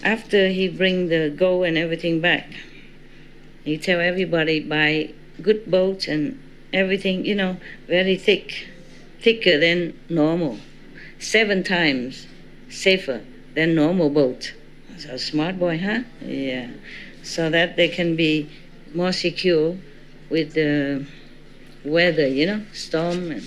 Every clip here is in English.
after he bring the gold and everything back, he tell everybody buy good boats and everything, very thick, thicker than normal, 7 times safer than normal boat. So smart boy, huh? Yeah. So that they can be more secure with the weather, storm and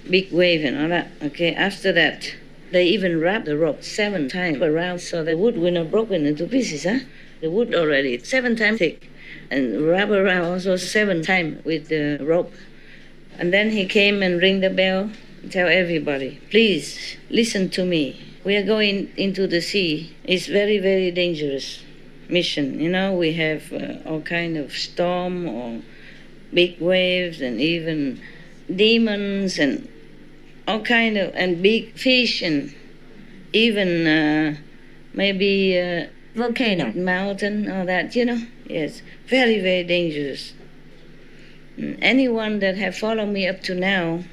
big wave and all that. Okay, after that, they even wrap the rope 7 times around so the wood will not broken into pieces, huh? The wood already 7 times thick and wrap around also 7 times with the rope. And then he came and ring the bell, tell everybody, please listen to me. We are going into the sea. It's very, very dangerous mission. We have all kind of storm or big waves and even demons and all kind of, and big fish and even maybe volcano, mountain, all that, Yes, very, very dangerous. Anyone that have followed me up to now,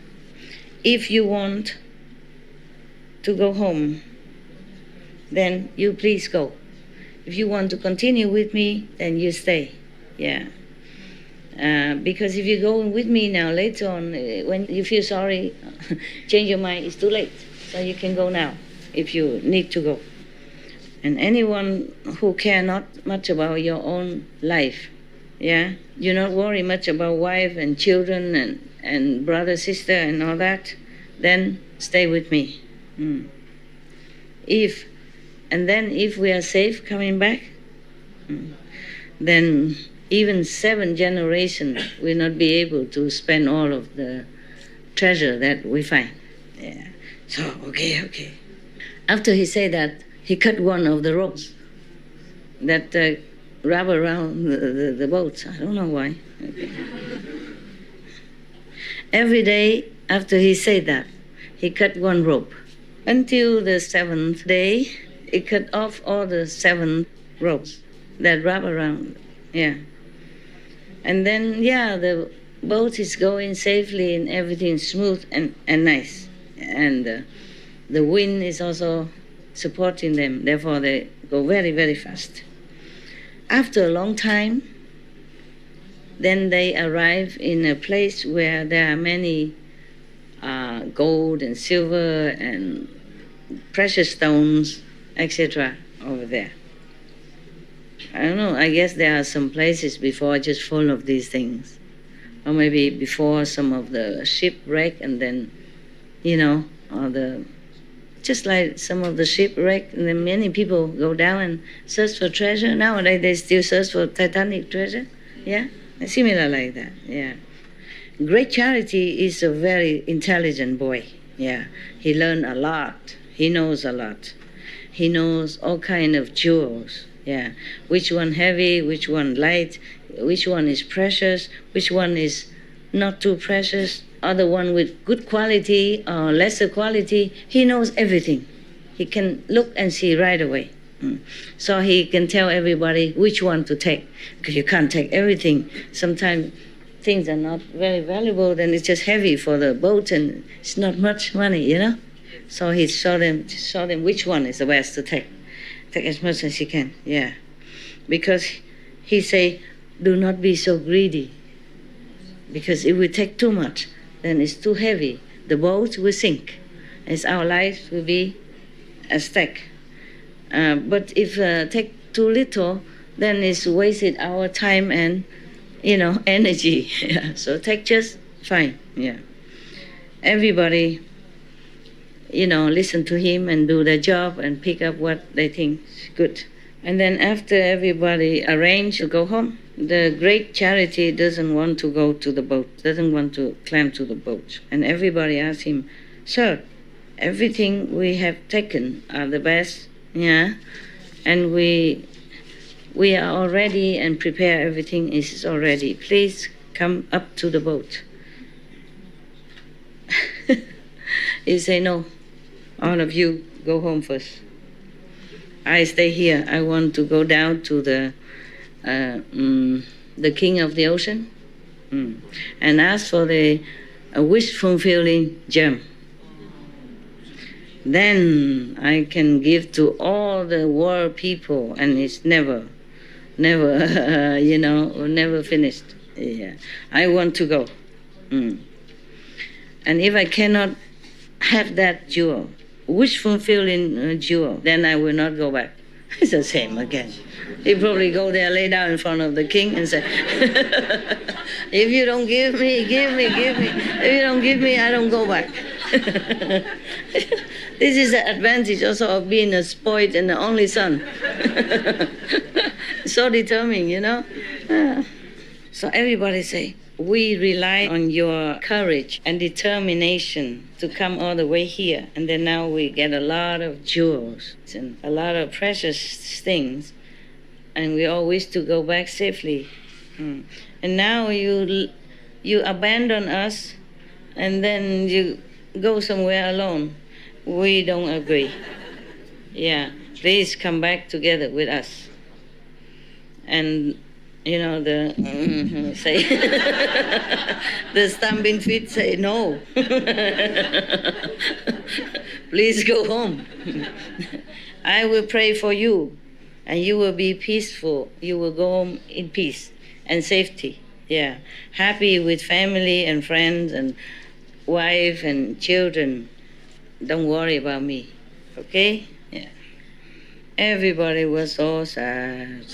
if you want to go home, then you please go. If you want to continue with me, then you stay. Yeah. Because if you go with me now, later on, when you feel sorry, change your mind, it's too late. So you can go now if you need to go. And anyone who care not much about your own life, yeah, you not worry much about wife and children and brother, sister and all that, then stay with me. If we are safe coming back, then even 7 generations will not be able to spend all of the treasure that we find. Yeah. So, okay. After he said that, he cut one of the ropes that wrap around the boat. I don't know why. Okay. Every day after he said that, he cut one rope. Until the 7th day, he cut off all the 7 ropes that wrap around. Yeah. And then, the boat is going safely and everything smooth and nice. And the wind is also supporting them. Therefore, they go very, very fast. After a long time, then they arrive in a place where there are many gold and silver and precious stones, etc. over there. I don't know, I guess there are some places before just full of these things. Or maybe before some of the shipwreck and then, just like some of the shipwreck, and then many people go down and search for treasure. Nowadays they still search for Titanic treasure. Yeah, similar like that. Yeah. Great Charity is a very intelligent boy. Yeah, he learned a lot. He knows a lot. He knows all kind of jewels. Yeah, which one heavy, which one light, which one is precious, which one is not too precious, other one with good quality or lesser quality. He knows everything. He can look and see right away. So he can tell everybody which one to take, because you can't take everything. Sometimes things are not very valuable, then it's just heavy for the boat and it's not much money, So he show them which one is the best to take. Take as much as he can, yeah. Because he say, do not be so greedy. Because if we take too much, then it's too heavy. The boat will sink. As our life will be a stack. But if take too little, then it's wasted our time and, energy. Yeah. So take just fine, yeah. Everybody, listen to him and do their job and pick up what they think is good. And then after everybody arrange to go home, the Great Charity doesn't want to go to the boat, doesn't want to climb to the boat. And everybody asks him, sir, everything we have taken are the best, yeah? And we are all ready and prepare, everything is already. Please come up to the boat. He say, no, all of you go home first. I stay here. I want to go down to the king of the ocean and ask for the wish-fulfilling gem. then I can give to all the world people, and it's never, never finished. Yeah, I want to go. And if I cannot have that jewel, wish fulfilling jewel, then I will not go back. It's the same again. You probably go there, lay down in front of the king and say, if you don't give me, give me. If you don't give me, I don't go back. This is the advantage also of being a spoiled and the only son. So determined, So everybody say, we rely on your courage and determination to come all the way here. And then now we get a lot of jewels and a lot of precious things. And we all wish to go back safely. And now you abandon us and then you go somewhere alone. We don't agree. Yeah, please come back together with us. And say the stamping feet say no. Please go home. I will pray for you, and you will be peaceful. You will go home in peace and safety. Yeah, happy with family and friends and wife and children. Don't worry about me. Okay? Yeah. Everybody was so sad.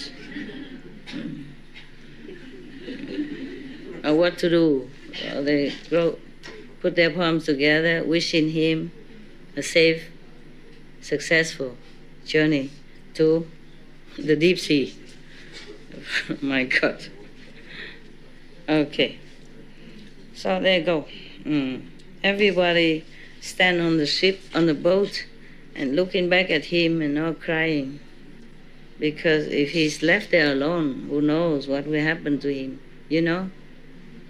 What to do? Well, they put their palms together, wishing him a safe, successful journey to the deep sea. My God. Okay. So there you go. Everybody stand on the ship, on the boat, and looking back at him and all crying. Because if he's left there alone, who knows what will happen to him,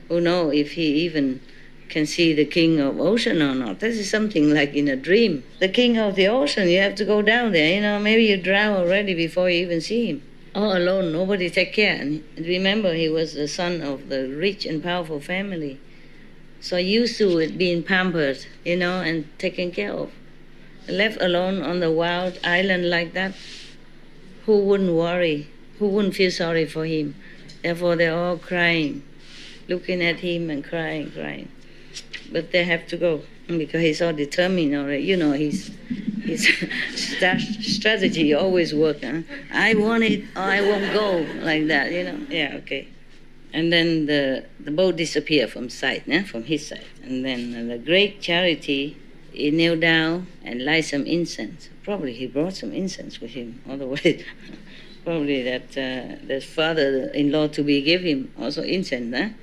Who knows if he even can see the king of ocean or not. This is something like in a dream. The king of the ocean, you have to go down there, maybe you drown already before you even see him. All alone, nobody take care. And remember, he was the son of the rich and powerful family. So used to it being pampered, and taken care of. Left alone on the wild island like that, who wouldn't worry? Who wouldn't feel sorry for him? Therefore, they're all crying, looking at him and crying. But they have to go because he's so determined already. His strategy always works. I want it or I won't go, like that, Yeah, okay. And then the boat disappeared from sight, from his side. And then the great charity, he knelt down and light some incense. Probably he brought some incense with him all the way. Probably that the father-in-law to be gave him also incense.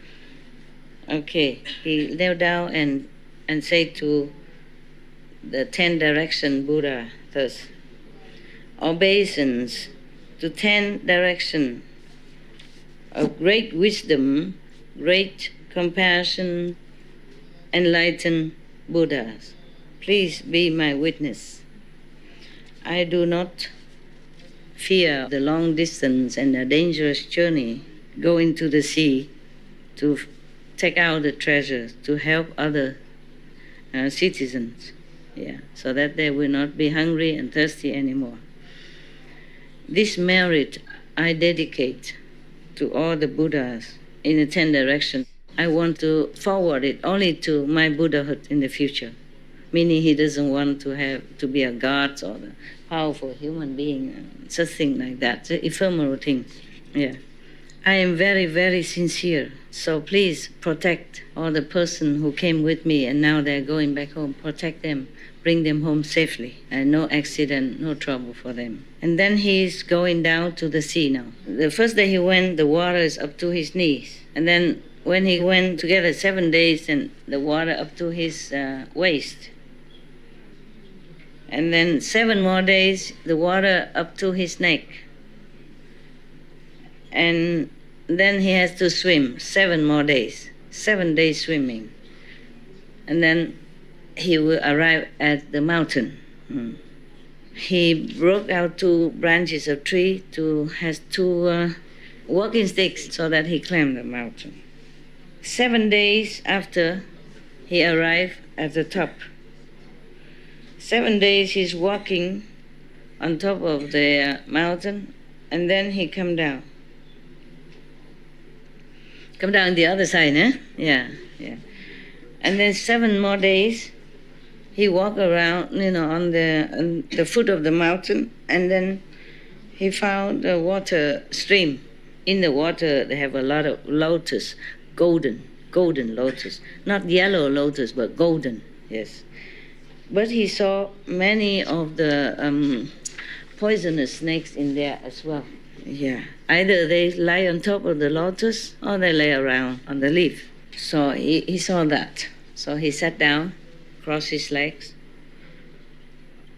Okay, he knelt down and said to the 10 direction Buddha thus, obeisance to 10 direction of great wisdom, great compassion, enlightened Buddhas. Please be my witness. I do not fear the long distance and the dangerous journey, go into the sea to take out the treasures, to help other citizens, so that they will not be hungry and thirsty anymore. This merit I dedicate to all the Buddhas in the 10 directions. I want to forward it only to my Buddhahood in the future, meaning he doesn't want to be a god or a powerful human being, such thing like that, the ephemeral thing. Yeah. I am very, very sincere, so please protect all the person who came with me and now they're going back home. Protect them, bring them home safely, and no accident, no trouble for them. And then he's going down to the sea now. The first day he went, the water is up to his knees. And then when he went together 7 days, and the water up to his waist. And then 7 more days, the water up to his neck. And then he has to swim 7 more days, 7 days swimming. And then he will arrive at the mountain. He broke out 2 branches of tree, has 2 walking sticks so that he climbed the mountain. 7 days after he arrived at the top, 7 days he's walking on top of the mountain, and then he come down. Come down the other side, eh? Yeah. And then 7 more days, he walk around, on the foot of the mountain, and then he found a water stream. In the water, they have a lot of lotus, golden lotus. Not yellow lotus, but golden, yes. But he saw many of the poisonous snakes in there as well. Yeah. Either they lie on top of the lotus or they lay around on the leaf. So he saw that. So he sat down, crossed his legs,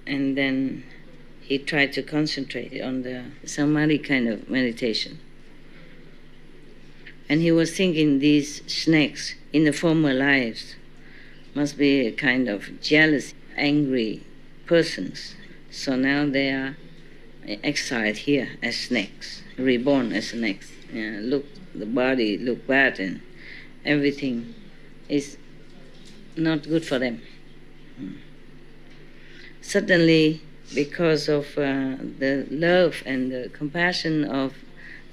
and then he tried to concentrate on the samadhi kind of meditation. And he was thinking these snakes in the former lives must be a kind of jealous, angry persons. So now they are exiled here as snakes, reborn as snakes. Look, the body look bad and everything is not good for them. Suddenly, because of the love and the compassion of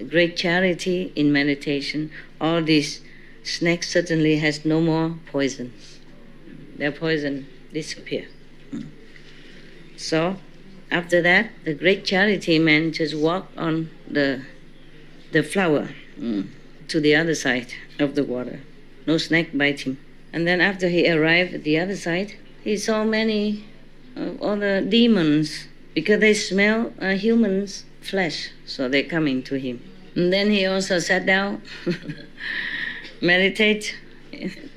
great charity in meditation, all these snakes suddenly has no more poison. Their poison disappear. So after that, the great charity man just walked on the flower to the other side of the water. No snake bite him. And then after he arrived at the other side, he saw many other demons because they smell humans' flesh, so they come into him. And then he also sat down, meditate,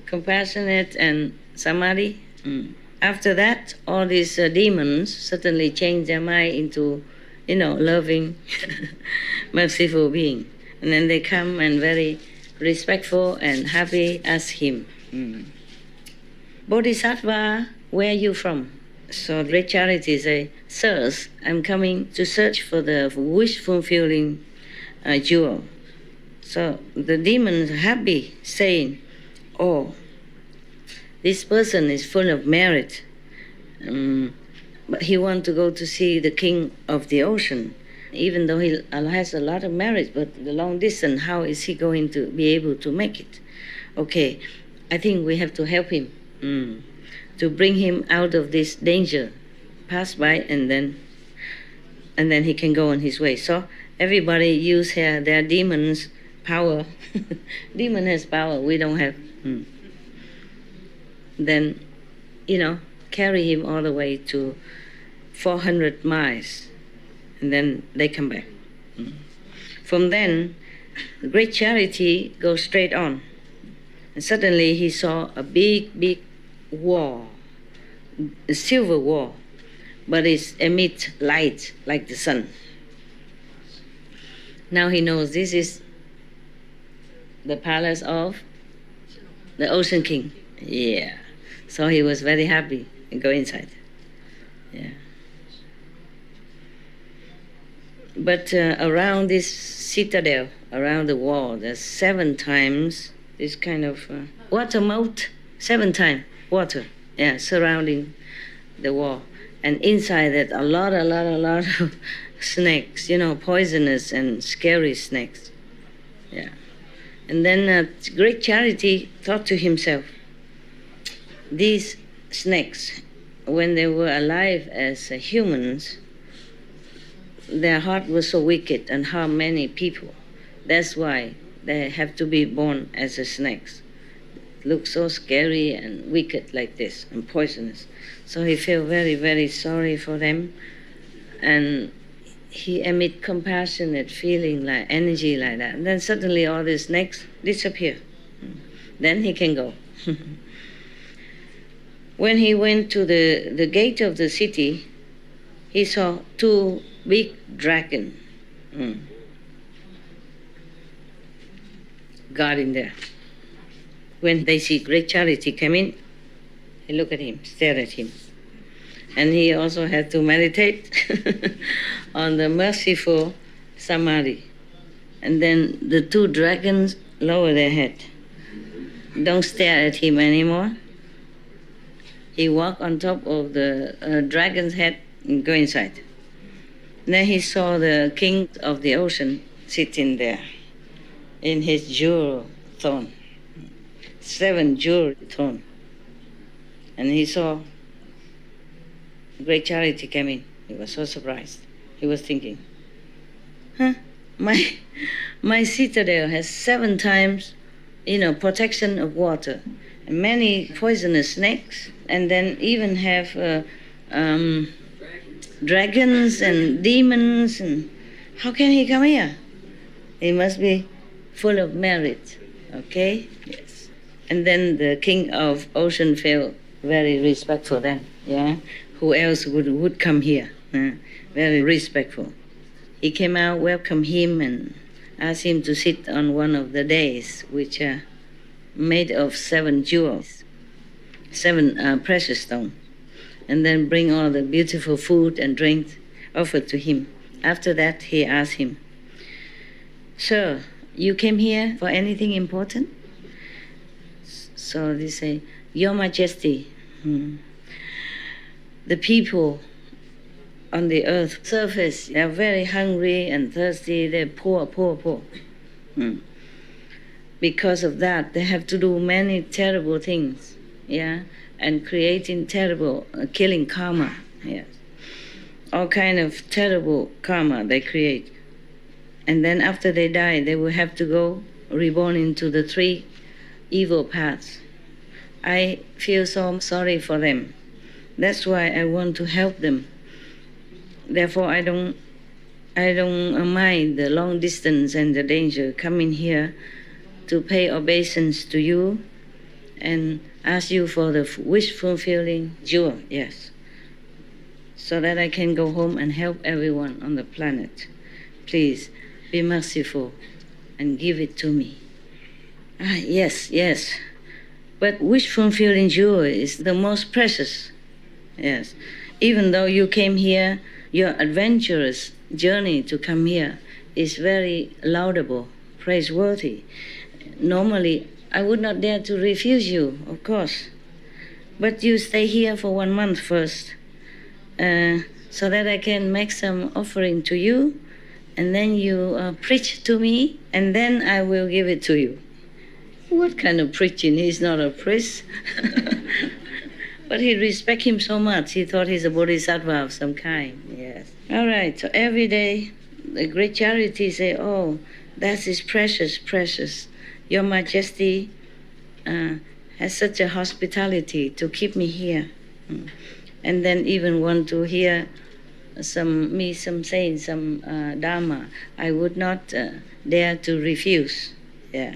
compassionate and samadhi. After that, all these demons suddenly change their mind into, loving, merciful being. And then they come and very respectful and happy as him. Bodhisattva, where are you from? So great charity say, sirs, I'm coming to search for the wish-fulfilling jewel. So the demons are happy, saying, oh, this person is full of merit, but he wants to go to see the king of the ocean. Even though he has a lot of merit, but the long distance, how is he going to be able to make it? Okay, I think we have to help him to bring him out of this danger, pass by, and then he can go on his way. So everybody use their demons' power. Demon has power, we don't have. Then, carry him all the way to 400 miles, and then they come back. From then, the great charity goes straight on. And suddenly he saw a big wall, a silver wall, but it emits light like the sun. Now he knows this is the palace of the Ocean King. Yeah. So he was very happy and go inside. Yeah. But around this citadel, around the wall, there's 7 times this kind of water moat, 7 times water, surrounding the wall. And inside that, a lot of snakes, poisonous and scary snakes. Yeah. And then great charity thought to himself, these snakes, when they were alive as humans, their heart was so wicked and harm many people. That's why they have to be born as snakes. Look so scary and wicked like this and poisonous. So he felt very, very sorry for them, and he emit compassionate feeling, like energy like that. And then suddenly all the snakes disappear. Then he can go. When he went to the gate of the city, he saw 2 big dragons guarding there. When they see great charity come in, they look at him, stare at him. And he also had to meditate on the merciful samadhi. And then the 2 dragons lower their head. Don't stare at him anymore. he walked on top of the dragon's head and go inside. Then he saw the king of the ocean sitting there in his jewel throne, 7 jewel throne. And he saw great charity came in. He was so surprised. He was thinking, my citadel has 7 times, protection of water, and many poisonous snakes, and then even have dragons and demons. And how can he come here? He must be full of merit. Okay? Yes. And then the king of ocean felt very respectful then. Yeah? Who else would come here? Very respectful. He came out, welcomed him, and asked him to sit on one of the dais, which are made of 7 jewels, 7 precious stones, and then bring all the beautiful food and drink offered to him. After that, he asked him, "Sir, you came here for anything important?" So they say, "Your Majesty, the people on the earth surface, they are very hungry and thirsty, they're poor. Because of that, they have to do many terrible things, and creating terrible, killing karma, all kind of terrible karma they create. And then after they die, they will have to go reborn into the 3 evil paths. I feel so sorry for them. That's why I want to help them. Therefore, I don't mind the long distance and the danger coming here to pay obeisance to you and ask you for the wish-fulfilling jewel, yes, so that I can go home and help everyone on the planet. Please, be merciful and give it to me." Yes. But wish-fulfilling jewel is the most precious, yes. Even though you came here, your adventurous journey to come here is very laudable, praiseworthy. Normally, I would not dare to refuse you, of course. But you stay here for 1 month first, so that I can make some offering to you, and then you preach to me, and then I will give it to you. What kind of preaching? He's not a priest. But he respects him so much. He thought he's a bodhisattva of some kind. Yes. All right. So every day, the great charity say, "Oh, that is precious. Your Majesty has such a hospitality to keep me here." And then even want to hear some saying, some Dharma. I would not dare to refuse. Yeah.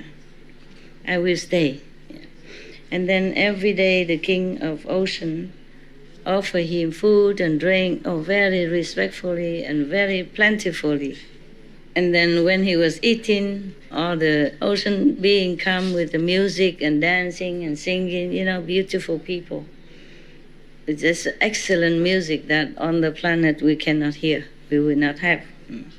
I will stay. And then every day the king of ocean offer him food and drink, very respectfully and very plentifully. And then when he was eating, all the ocean being come with the music and dancing and singing, beautiful people. It's just excellent music that on the planet we cannot hear, we will not have. And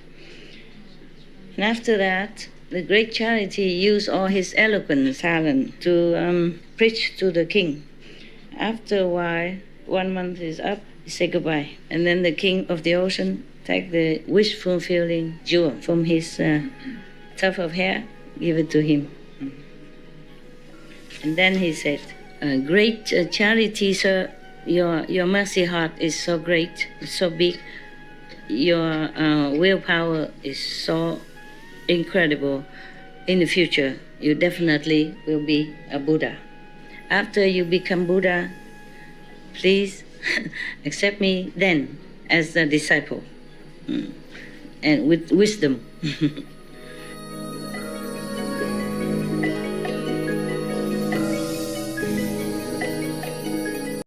after that, the great charity used all his eloquent talent to preach to the king. After a while, 1 month is up, he say goodbye. And then the king of the ocean take the wish-fulfilling jewel from his tuft of hair, give it to him. And then he said, "Great charity, sir, your mercy heart is so great, so big. Your willpower is so incredible. In the future, you definitely will be a Buddha. After you become Buddha, please accept me then as a disciple, and with wisdom."